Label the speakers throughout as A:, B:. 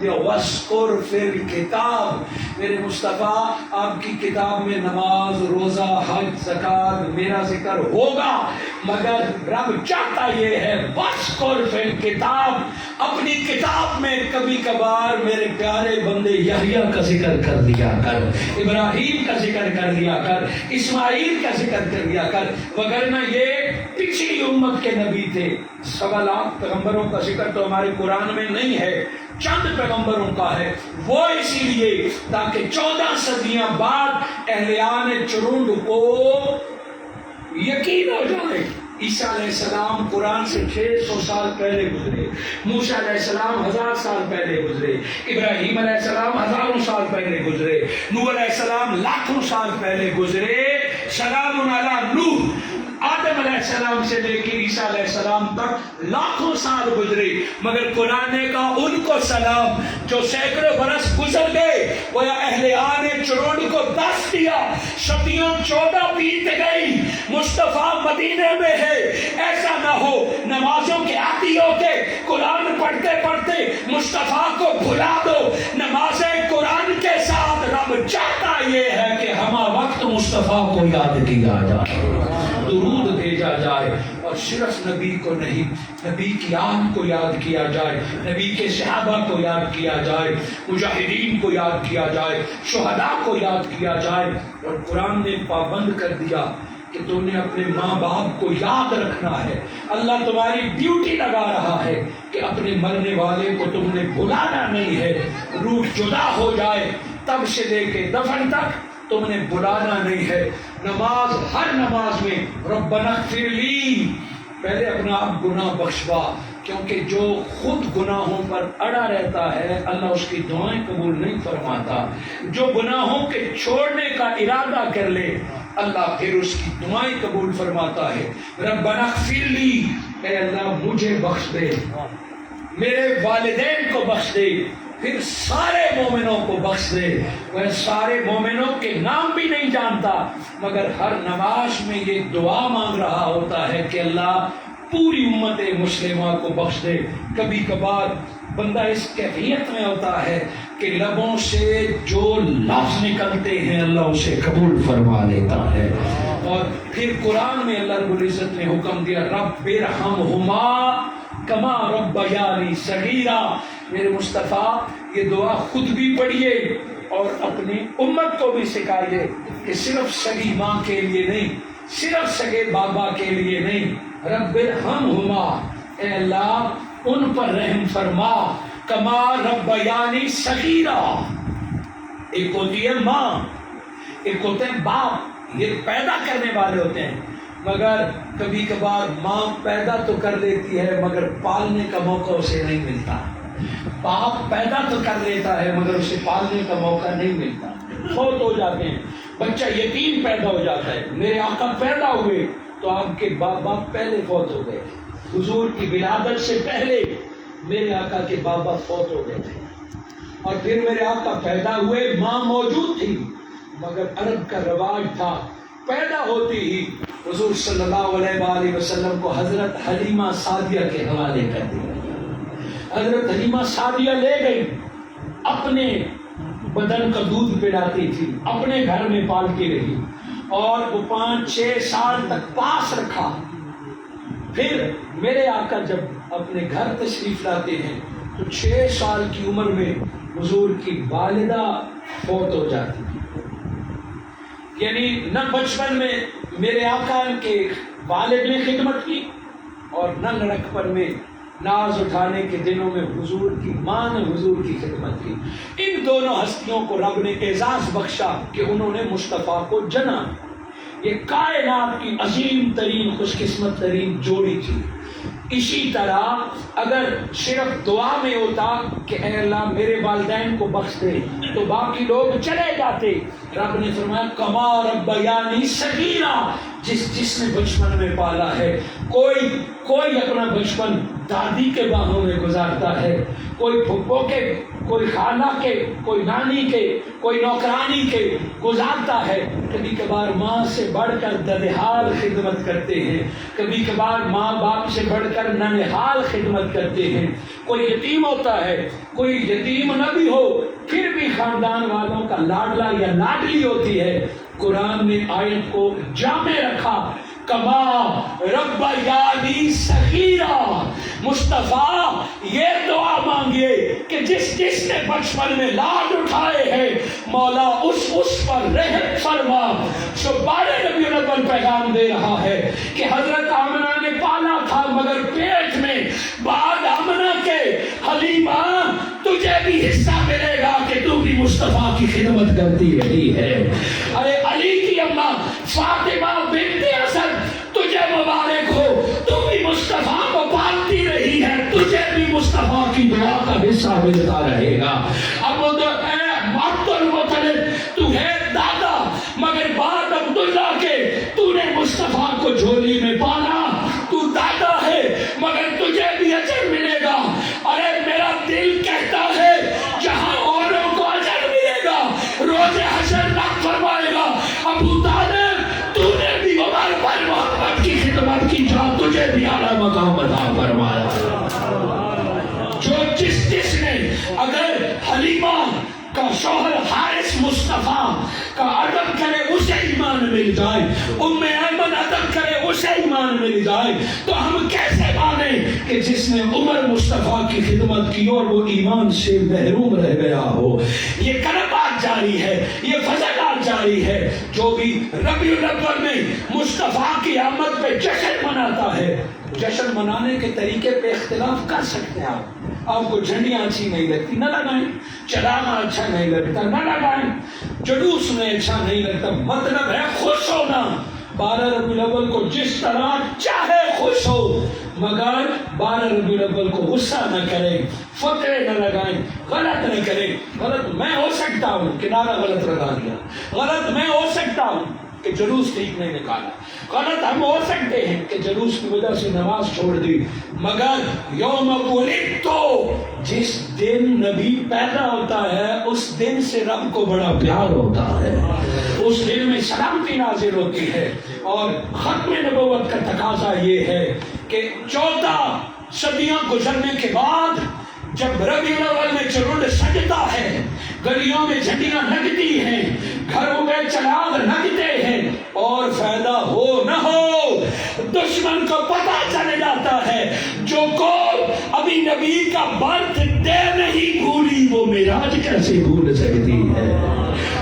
A: دیا وَاسْقُرْ فِي الْكِتَابِ، میرے مصطفیٰ آپ کی کتاب میں نماز، روزہ، حج، زکوٰۃ میرا ذکر ہوگا، مگر رب چاہتا یہ ہے وَاسْقُرْ فِي الْكِتَابِ، اپنی کتاب میں کبھی کبھار میرے پیارے بندے یحییٰ کا ذکر کر دیا کر، ابراہیم کا ذکر کر دیا کر، اسماعیل کا ذکر کر دیا کر، وگرنہ یہ پچھلی امت کے نبی تھے۔ 1.25 لاکھ پیغمبروں کا ذکر تو ہمارے قرآن میں نہیں ہے، چند پیغمبروں کا ہے، وہ اسی لیے تاکہ 14 صدیاں بعد اہلیان چرند کو یقین ہو جائے۔ عیسیٰ علیہ السلام قرآن سے 600 سال پہلے گزرے، موسیٰ علیہ السلام 1000 سال پہلے گزرے، ابراہیم علیہ السلام ہزاروں سال پہلے گزرے، نوح علیہ السلام لاکھوں سال پہلے گزرے، سلام علی نوح، آدم علیہ السلام سے لے کے عیسیٰ علیہ السلام تک لاکھوں سال گزرے، مگر قرآن کا ان کو سلام جو سینکڑوں برس گزر گئے، وہ اہلیان چرون کو 10 دیا، صدیوں 14 بیت گئی، مصطفیٰ مدینے میں ہے۔ ایسا نہ ہو نمازوں کے عادی ہو کے قرآن پڑھتے پڑھتے مصطفیٰ کو بھلا دو۔ نماز قرآن کے ساتھ رب چاہتا یہ ہے کہ ہمہ وقت مصطفیٰ کو یاد کیا جائے، درود بھیجا جائے، اور صرف نبی کو نہیں، نبی کی آن کو یاد کیا جائے، نبی کے صحابہ کو یاد کیا جائے، مجاہدین کو یاد کیا جائے، شہداء کو یاد کیا جائے۔ اور قرآن نے پابند کر دیا کہ تم نے اپنے ماں باپ کو یاد رکھنا ہے۔ اللہ تمہاری ڈیوٹی لگا رہا ہے کہ اپنے مرنے والے کو تم نے بلانا نہیں ہے، روح جدا ہو جائے تب سے لے کے دفن تک تم نے بلانا نہیں ہے۔ نماز، ہر نماز میں ربنا اغفر لی، پہلے اپنا آپ گناہ بخشوا، کیونکہ جو خود گناہوں پر اڑا رہتا ہے اللہ اس کی دعائیں قبول نہیں فرماتا۔ جو گناہوں کے چھوڑنے کا ارادہ کر لے اللہ پھر اس کی دعائیں قبول فرماتا ہے۔ ربنا اغفر لی، اے اللہ مجھے بخش دے، میرے والدین کو بخش دے، پھر سارے مومنوں کو بخش دے۔ وہ سارے مومنوں کے نام بھی نہیں جانتا، مگر ہر نماز میں یہ دعا مانگ رہا ہوتا ہے کہ اللہ پوری امت مسلمہ کو بخش دے۔ کبھی کبھار بندہ اس کیفیت میں ہوتا ہے کہ لبوں سے جو لفظ نکلتے ہیں اللہ اسے قبول فرما لیتا ہے۔ اور پھر قرآن میں اللہ رب العزت نے حکم دیا رب ارحمہما کما ربیانی صغیرا، میرے مصطفیٰ یہ دعا خود بھی پڑھیے اور اپنی امت کو بھی سکھائیے کہ صرف سگی ماں کے لیے نہیں، صرف سگے بابا کے لیے نہیں، رب ارحمہما، اے اللہ ان پر رحم فرما، کما ربیانی صغیرا، ایک ہوتی ہے ماں، ایک ہوتے ہیں باپ، یہ پیدا کرنے والے ہوتے ہیں، مگر کبھی کبھار ماں پیدا تو کر لیتی ہے مگر پالنے کا موقع اسے نہیں ملتا۔ باپ پیدا تو کر لیتا ہے مگر اسے پالنے کا موقع نہیں ملتا، فوت ہو جاتے ہیں، بچہ یتیم پیدا ہو جاتا ہے۔ میرے آقا پیدا ہوئے تو آپ کے باپ پہلے فوت ہو گئے، حضور کی ولادت سے پہلے میرے آقا کے بابا فوت ہو گئے تھے، اور پھر میرے آقا پیدا ہوئے، ماں موجود تھی مگر عرب کا رواج تھا پیدا ہوتی ہی حضور صلی اللہ علیہ وآلہ وسلم کو حضرت حلیمہ سعدیہ کے حوالے کر دیا۔ حضرت حلیمہ سعدیہ لے گئی، اپنے بدن کا دودھ پلاتی تھی، اپنے گھر میں پالتی رہی، اور وہ 5-6 سال تک پاس رکھا۔ پھر میرے آقا جب اپنے گھر تشریف لاتے ہیں تو 6 سال کی عمر میں حضور کی والدہ فوت ہو جاتی ہے۔ یعنی نہ بچپن میں میرے آقا کے والد نے خدمت کی، اور نہ لڑکپن میں ناز اٹھانے کے دنوں میں حضور کی ماں نے حضور کی خدمت کی۔ ان دونوں ہستیوں کو رب نے اعزاز بخشا کہ انہوں نے مصطفیٰ کو جنا۔ یہ کائنات کی عظیم ترین خوش قسمت ترین جوڑی تھی۔ اسی طرح اگر صرف دعا میں ہوتا کہ اے اللہ میرے والدین کو بخش دے تو باقی لوگ چلے جاتے، رب نے فرمایا کما ربیانی صغیرا، جس نے بچپن میں پالا ہے. کوئی اپنا بچپن دادی کے باہوں میں گزارتا ہے، کوئی پھپھو کے، کوئی خالہ کے، کوئی نانی کے، کوئی نوکرانی کے گزارتا ہے. کبھی کبھار ماں سے بڑھ کر ددحال خدمت کرتے ہیں، کبھی کبھار ماں باپ سے بڑھ کر ننہال خدمت کرتے ہیں. کوئی یتیم ہوتا ہے، کوئی یتیم نہ بھی ہو پھر بھی خاندان والوں کا لاڈلا یا لاڈلی ہوتی ہے. قرآن نے آیت کو جامع رکھا، کما ربیانی صغیرا. مصطفیٰ یہ دعا مانگیے کہ جس نے بچپن میں لاڈ اٹھائے ہیں مولا اس پر رحم فرما. سو بارے نبی الاول پیغام دے رہا ہے کہ حضرت آمنہ نے پالا تھا مگر پیٹ میں، بعد آمنہ کے حلیمہ تجھے بھی حصہ ملے گا کہ تو بھی مصطفیٰ کی خدمت کرتی رہی ہے. ارے علی کی اماں فاطمہ بنت اسد تجھے مبارک ہو، تو بھی مصطفیٰ کو پالتی رہی ہے، تجھے بھی مصطفیٰ کی دعا کا حصہ ملتا رہے گا. اب عبد المطلب تو ہے دادا مگر بعد عبداللہ کے تو نے مصطفیٰ کو جھولی میں پالا، تو دادا ہے مگر تجھے بھی اجر ملے گا. ارے میرا دل کہتا ہے جہاں اوروں کو اجر ملے گا روز حشر نہ فرمائے گا ابو طالب تو نے بھی عمر بن محمد کی خدمت کی، جہاں تجھے بھی اعلیٰ مقام عطا فرمایا. جو جس نے اگر حلیمہ کا شوہر حارث مصطفیٰ کا ادب کرے اسے ایمان مل جائے، ام ایمن ادب کرے اسے ایمان مل جائے، تو ہم کیسے مانیں کہ جس نے عمر مصطفیٰ کی خدمت کی اور وہ ایمان سے محروم رہ گیا ہو. یہ کربات جاری ہے، یہ فضلات جاری ہے. جو بھی ربیع الاول میں مصطفیٰ کی آمد پہ جشن مناتا ہے، جشن منانے کے طریقے پہ اختلاف کر سکتے ہیں. آپ کو جھنڈیاں اچھی نہیں لگتی نہ لگائیں، چلانا اچھا نہیں لگتا نہ لگائیں، جلوس میں اچھا نہیں لگتا، مطلب ہے خوش ہونا. 12 ربیع الاول کو جس طرح چاہے خوش ہو مگر 12 ربیع الاول کو غصہ نہ کریں، فتوے نہ لگائیں، غلط نہ کریں. غلط میں ہو سکتا ہوں کہ نعرہ غلط لگا دیا، غلط میں ہو سکتا ہوں کہ جلوس ٹھیک نہیں نکالا، غلط ہم ہو سکتے ہیں کہ جلوس کی وجہ سے نماز چھوڑ دی، مگر یوم ولدت جس دن نبی پیدا ہوتا ہے اس دن سے رب کو بڑا پیار ہوتا ہے، اس دن میں سلامتی نازل ہوتی ہے. اور ختم نبوت کا تقاضا یہ ہے کہ 14 صدیاں گزرنے کے بعد جب ربیع الاول میں چرند سجتا ہے، گلیوں میں جھنڈیاں لگتی ہیں، گھروں میں چراغ لگتے ہیں، اور فائدہ ہو نہ ہو دشمن کو پتہ چل جاتا ہے جو کو ابھی نبی کا برتھ ڈے نہیں بھولی وہ معراج کیسے بھول سکتی ہے،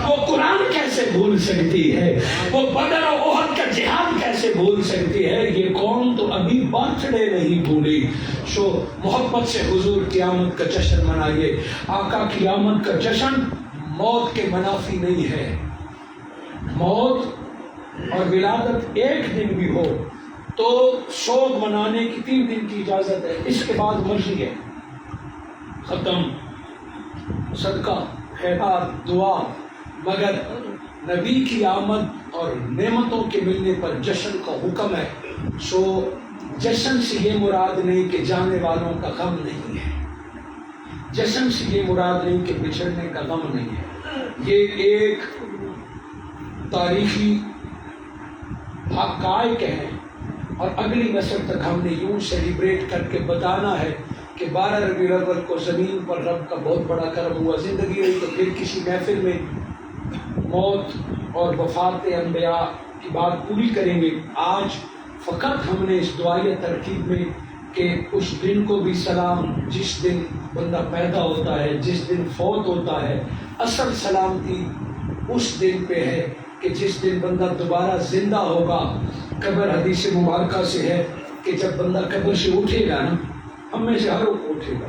A: وہ قرآن کیسے بھول سکتی ہے، وہ بدر و احد کا جہاد کیسے بھول سکتی ہے. یہ قوم تو ابھی برتھ ڈے نہیں بھولی. سو محبت سے حضور کی آمد کا جشن منائیے. آقا کی آمد کا جشن موت کے منافی نہیں ہے. موت اور ولادت ایک دن بھی ہو تو شوق منانے کی 3 دن کی اجازت ہے، اس کے بعد مرضی ہے. ختم، صدقہ، خیرات، دعا. مگر نبی کی آمد اور نعمتوں کے ملنے پر جشن کا حکم ہے. سو جشن سے یہ مراد نہیں کہ جانے والوں کا غم نہیں ہے، جشن سے یہ مراد نہیں کہ بچھڑنے کا غم نہیں ہے. یہ ایک تاریخی حقائق ہے اور اگلی نسل تک ہم نے یوں سیلیبریٹ کر کے بتانا ہے کہ 12 ربیع الاول کو زمین پر رب کا بہت بڑا کرم ہوا. زندگی رہی تو پھر کسی محفل میں موت اور وفات انبیاء کی بات پوری کریں گے. آج فقط ہم نے اس دعائیہ ترکیب میں کہ اس دن کو بھی سلام، جس دن بندہ پیدا ہوتا ہے، جس دن فوت ہوتا ہے، اصل سلامتی اس دن پہ ہے کہ جس دن بندہ دوبارہ زندہ ہوگا. قبر حدیث مبارکہ سے ہے کہ جب بندہ قبر سے اٹھے گا نا، ہم میں سے ہر ایک اٹھے گا.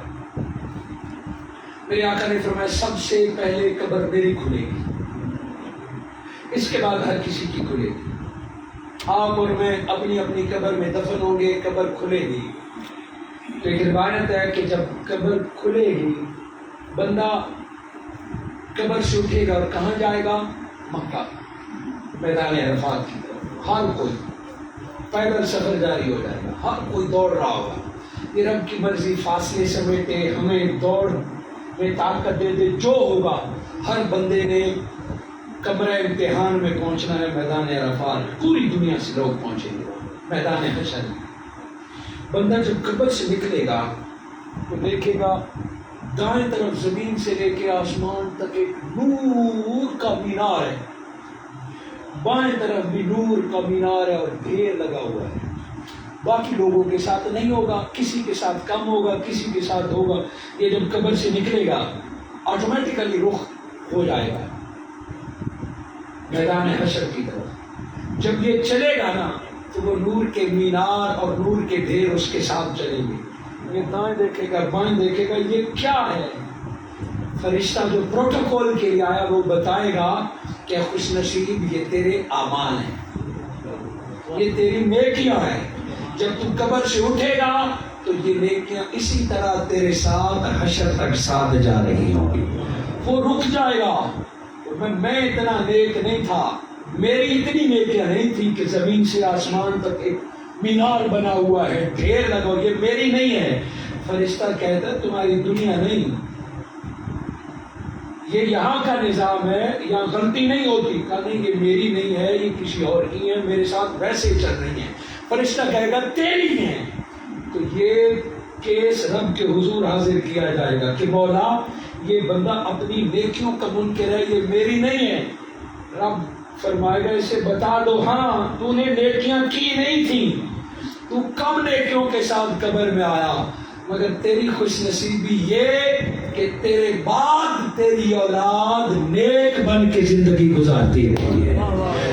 A: میرے آقا نے فرمایا سب سے پہلے قبر میری کھلے گی، اس کے بعد ہر کسی کی کھلے گی. آپ اور میں اپنی اپنی قبر میں دفن ہوں گے، قبر کھلے گی. تو ایک روایت ہے کہ جب قبر کھلے گی بندہ قبر سے اٹھے گا اور کہاں جائے گا؟ مکہ، میدان عرفات کی طرف. ہر کوئی پیدل سفر جاری ہو جائے گا، ہر کوئی دوڑ رہا ہوگا. یہ رب کی مرضی، فاصلے سمیٹے، ہمیں دوڑ میں طاقت دے دے، جو ہوگا ہر بندے نے کمرہ امتحان میں پہنچنا ہے. میدان عرفات پوری دنیا سے لوگ پہنچیں گے میدان حشر. بندہ جب قبر سے نکلے گا تو دیکھے گا دائیں طرف زمین سے لے کے آسمان تک ایک نور کا مینار ہے، بائیں طرف بھی نور کا مینار ہے اور ڈھیر لگا ہوا ہے. باقی لوگوں کے ساتھ نہیں ہوگا، کسی کے ساتھ کم ہوگا، کسی کے ساتھ ہوگا. یہ جب قبر سے نکلے گا آٹومیٹیکلی رخ ہو جائے گا میدان حشر کی طرف. جب یہ چلے گا نا تو وہ نور کے مینار اور نور کے ڈھیر اس کے ساتھ چلیں گے. یہ دائیں دیکھے گا، بائیں دیکھے گا، یہ کیا ہے؟ فرشتہ جو پروٹوکول کے لیے آیا وہ بتائے گا کہ خوش نصیب یہ تیرے اعمال ہیں، یہ تیری نیکیاں ہیں. جب تو قبر سے اٹھے گا تو یہ نیکیاں اسی طرح تیرے ساتھ حشر تک ساتھ جا رہی ہوں گی. وہ رک جائے گا. میں اتنا نیک نہیں تھا، میری اتنی نیکیاں نہیں تھی کہ زمین سے آسمان تک ایک مینار بنا ہوا ہے، ڈھیر لگا، یہ میری نہیں ہے. فرشتہ کہتا ہے تمہاری دنیا نہیں، یہ یہاں کا نظام ہے، یہاں غلطی نہیں ہوتی. کہا نہیں یہ میری نہیں ہے، یہ کسی اور کی ہے، میرے ساتھ ویسے ہی چل رہی ہیں. فرشتہ کہے گا تیری ہے. تو یہ کیس رب کے حضور حاضر کیا جائے گا کہ مولا یہ بندہ اپنی نیکیوں کا منکر ہے، یہ میری نہیں ہے. رب فرمائے گا اسے بتا دو ہاں تو نے نیکیاں کی نہیں تھی، تو کم نیکیوں کے ساتھ قبر میں آیا، مگر تیری خوش نصیبی یہ کہ تیرے بعد تیری اولاد نیک بن کے زندگی گزارتی رہی ہے،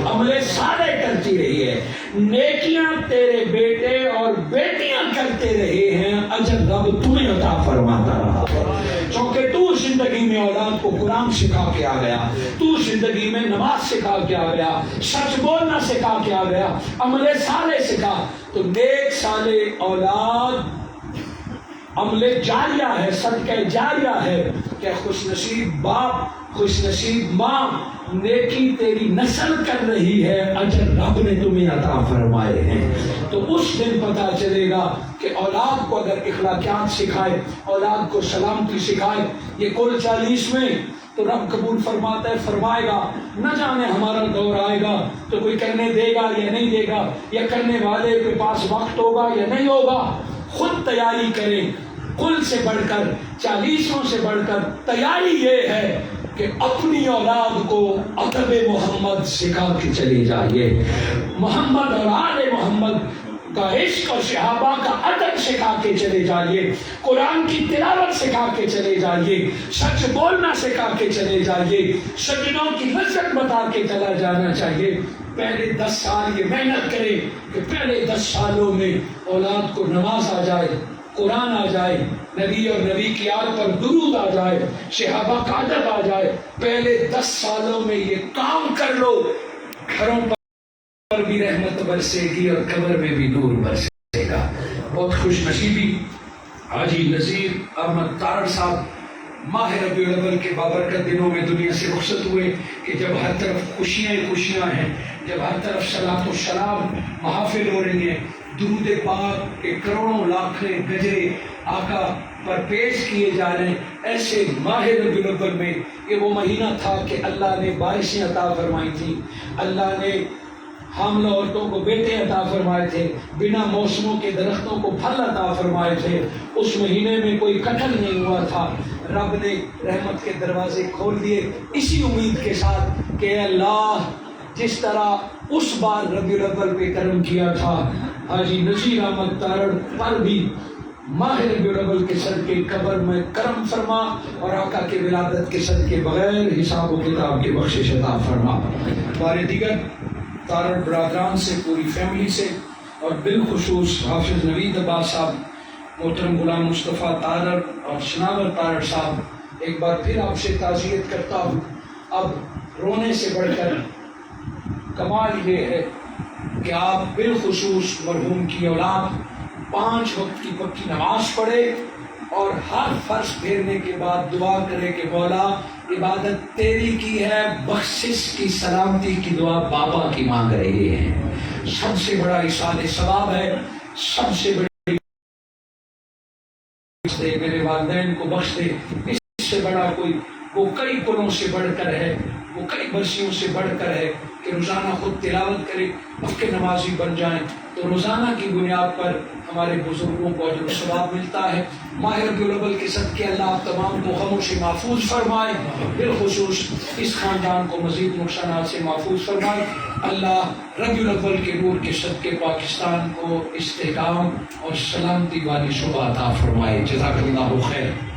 A: عمل صالح کرتی رہی ہے، نیکیاں تیرے بیٹے اور بیٹیاں کرتے رہے ہیں، اجر رب تمہیں عطا فرماتا رہا. چونکہ تو زندگی میں اولاد کو قرآن سکھا کے آ گیا، تو زندگی میں نماز سکھا کے آ گیا، سچ بولنا سکھا کے آ گیا، عمل صالح سکھا. تو نیک صالح اولاد عمل جاریہ ہے، صدقہ جاریہ ہے کہ خوش نصیب باپ، خوش نصیب ماں، نیکی تیری نسل کر رہی ہے، اجر رب نے تمہیں عطا فرمائے ہیں. تو اس دن پتا چلے گا کہ اولاد کو اگر اخلاقیات سکھائے، اولاد کو سلامتی سکھائے، یہ کل 40 میں تو رب قبول فرماتا ہے، فرمائے گا نہ جانے ہمارا دور آئے گا تو کوئی کرنے دے گا یا نہیں دے گا، یا کرنے والے کے پاس وقت ہوگا یا نہیں ہوگا. خود تیاری کریں. کل سے بڑھ کر 40 سے بڑھ کر تیاری یہ ہے کہ اپنی اولاد کو ادب محمد سکھا کے چلے جائیے، محمد اور آل محمد کا عشق اور صحابہ کا ادب سکھا کے چلے جائیے، قرآن کی تلاوت سکھا کے چلے جائیے، سچ بولنا سکھا کے چلے جائیے، سجدوں کی لذت بتا کے چلا جانا چاہیے. پہلے 10 سال یہ محنت کرے کہ پہلے 10 سالوں میں اولاد کو نماز آ جائے، قرآن آ جائے، نبی اور نبی کی یاد پر درود آ جائے، صحابہ کا ادب آ جائے. پہلے 10 سالوں میں یہ کام کر لو، گھروں پر بھی رحمت برسے گی اور قبر میں بھی نور برسے گا. بہت خوش نصیبی حاجی نذیر احمد تارڑ صاحب ماہ ربیع الاول کے بابرکت دنوں میں دنیا سے رخصت ہوئے کہ جب ہر طرف خوشیاں خوشیاں ہیں، جب ہر طرف صلاۃ و سلام محافل ہو رہی ہیں، درود پاک کے کروڑوں لاکھیں گجرے آقا پر پیش کیے جا رہے ہیں. ایسے ماہ ربیع الاول میں یہ وہ مہینہ تھا کہ اللہ نے بارشیں عطا فرمائی تھی، اللہ نے حاملہ عورتوں کو بیٹے عطا فرمائے تھے، بنا موسموں کے درختوں کو پھل عطا فرمائے تھے. اس مہینے میں کوئی قتل نہیں ہوا تھا. رب نے رحمت کے دروازے کھول دیے اسی امید کے ساتھ کہ اے اللہ جس طرح اس بار ربیع الاول پہ کرم کیا تھا حاجی نذیر احمد تارڑ پر بھی ماہ ربیع الاول کے صدقے قبر میں کرم فرما اور آقا کے ولادت کے صدقے بغیر حساب و کتاب کے بخشش عطا فرما. بارے دیگر تارڑ برادران سے، پوری فیملی سے اور بالخصوص حافظ نوید عباس صاحب، محترم غلام مصطفیٰ تارڑ اور شناور تارڑ صاحب، ایک بار پھر آپ سے تعزیت کرتا ہوں. اب رونے سے بڑھ کر کمال یہ ہے کہ آپ بالخصوص مرحوم کی اولاد 5 وقت کی پکی نماز پڑھے، اور ہر فرض پھیرنے کے بعد دعا کرے کہ مولا عبادت تیری کی ہے، بخشش کی سلامتی کی دعا بابا کی مانگ رہے ہیں۔ سب سے بڑا ایصال ثواب ہے، سب سے بڑی میرے والدین کو بخش دے، اس سے بڑا کوئی وہ کئی پلوں سے بڑھ کر ہے، وہ کئی برسیوں سے بڑھ کر ہے کہ روزانہ خود تلاوت کرے، اس کے نمازی بن جائیں تو روزانہ کی بنیاد پر ہمارے بزرگوں کو اجر و ثواب ملتا ہے۔ ماہ ربیع الاول کے صدقے اللہ آپ تمام کو غموں سے محفوظ فرمائے، بالخصوص اس خاندان کو مزید نقصانات سے محفوظ فرمائے۔ اللہ ربیع الاول کے نور کے صدقے پاکستان کو استحکام اور سلامتی والی صبح عطا فرمائے۔ جزاک اللہ خیر۔